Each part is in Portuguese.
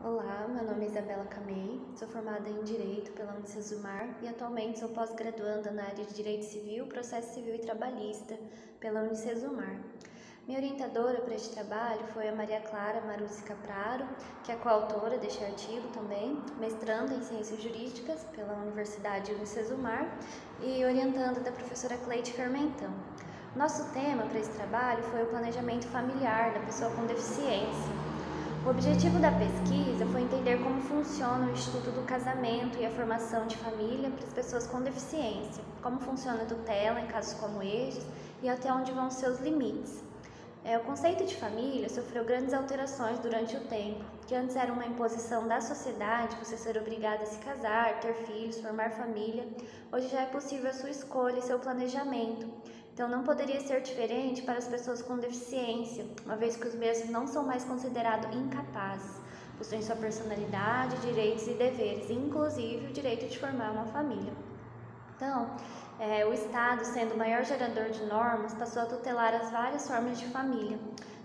Olá, meu nome é Isabela Camei, sou formada em Direito pela Unicesumar e atualmente sou pós-graduanda na área de Direito Civil, Processo Civil e Trabalhista pela Unicesumar. Minha orientadora para este trabalho foi a Maria Clara Maruzzi Capraro, que é coautora deste artigo também, mestranda em Ciências Jurídicas pela Universidade Unicesumar e orientanda da professora Cleide Fermentão. Nosso tema para esse trabalho foi o planejamento familiar da pessoa com deficiência. O objetivo da pesquisa foi entender como funciona o Instituto do Casamento e a formação de família para as pessoas com deficiência, como funciona a tutela em casos como estes e até onde vão seus limites. O conceito de família sofreu grandes alterações durante o tempo, que antes era uma imposição da sociedade, você ser obrigado a se casar, ter filhos, formar família. Hoje já é possível a sua escolha e seu planejamento. Então não poderia ser diferente para as pessoas com deficiência, uma vez que os mesmos não são mais considerados incapazes, possuem sua personalidade, direitos e deveres, inclusive o direito de formar uma família. Então, o Estado, sendo o maior gerador de normas, passou a tutelar as várias formas de família,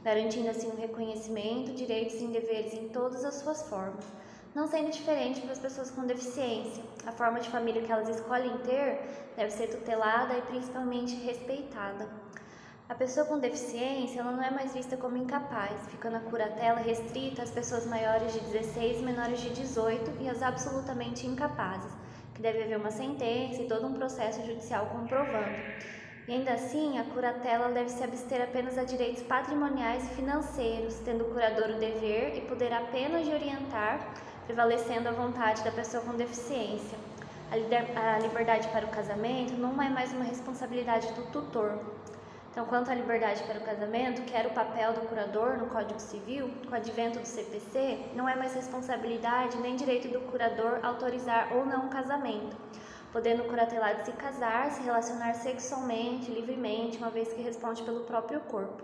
garantindo assim o reconhecimento, direitos e deveres em todas as suas formas, não sendo diferente para as pessoas com deficiência. A forma de família que elas escolhem ter deve ser tutelada e principalmente respeitada. A pessoa com deficiência ela não é mais vista como incapaz, ficando a curatela restrita às pessoas maiores de 16 e menores de 18 e às absolutamente incapazes, que deve haver uma sentença e todo um processo judicial comprovando. E ainda assim, a curatela deve se abster apenas a direitos patrimoniais e financeiros, tendo o curador o dever e poder apenas de orientar, prevalecendo a vontade da pessoa com deficiência. A liberdade para o casamento não é mais uma responsabilidade do tutor. Então, quanto à liberdade para o casamento, que era o papel do curador no Código Civil, com o advento do CPC, não é mais responsabilidade nem direito do curador autorizar ou não um casamento, podendo o curatelado se casar, se relacionar sexualmente, livremente, uma vez que responde pelo próprio corpo.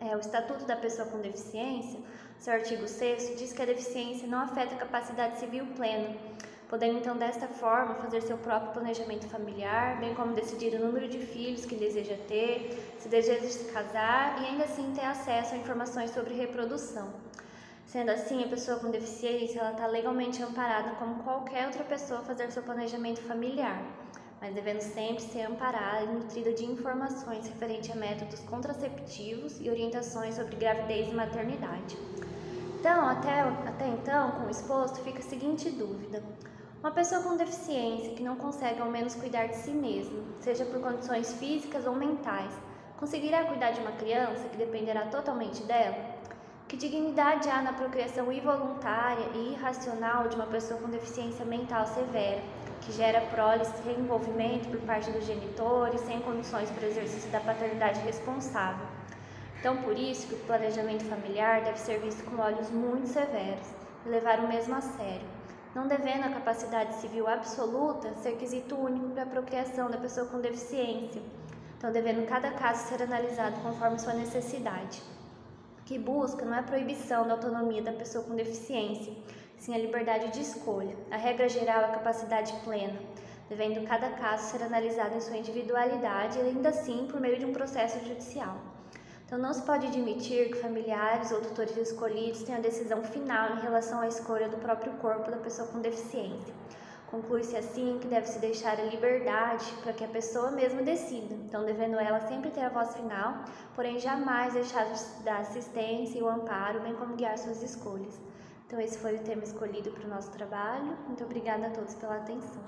O Estatuto da Pessoa com Deficiência, seu artigo 6º, diz que a deficiência não afeta a capacidade civil plena, podendo então desta forma fazer seu próprio planejamento familiar, bem como decidir o número de filhos que deseja ter, se deseja se casar e ainda assim ter acesso a informações sobre reprodução. Sendo assim, a pessoa com deficiência está legalmente amparada como qualquer outra pessoa a fazer seu planejamento familiar, mas devendo sempre ser amparada e nutrida de informações referentes a métodos contraceptivos e orientações sobre gravidez e maternidade. Então, até então, com o exposto, fica a seguinte dúvida. Uma pessoa com deficiência que não consegue ao menos cuidar de si mesma, seja por condições físicas ou mentais, conseguirá cuidar de uma criança que dependerá totalmente dela? Que dignidade há na procriação involuntária e irracional de uma pessoa com deficiência mental severa, que gera prole sem envolvimento por parte dos genitores, sem condições para o exercício da paternidade responsável? Então, por isso que o planejamento familiar deve ser visto com olhos muito severos e levar o mesmo a sério, não devendo a capacidade civil absoluta ser quesito único para a procriação da pessoa com deficiência, então devendo cada caso ser analisado conforme sua necessidade. O que busca não é a proibição da autonomia da pessoa com deficiência, sim a liberdade de escolha. A regra geral é a capacidade plena, devendo cada caso ser analisado em sua individualidade e ainda assim por meio de um processo judicial. Então, não se pode admitir que familiares ou tutores escolhidos tenham a decisão final em relação à escolha do próprio corpo da pessoa com deficiência. Conclui-se assim que deve-se deixar a liberdade para que a pessoa mesma decida, então devendo ela sempre ter a voz final, porém jamais deixar de dar assistência e o amparo, bem como guiar suas escolhas. Então esse foi o tema escolhido para o nosso trabalho. Muito obrigada a todos pela atenção.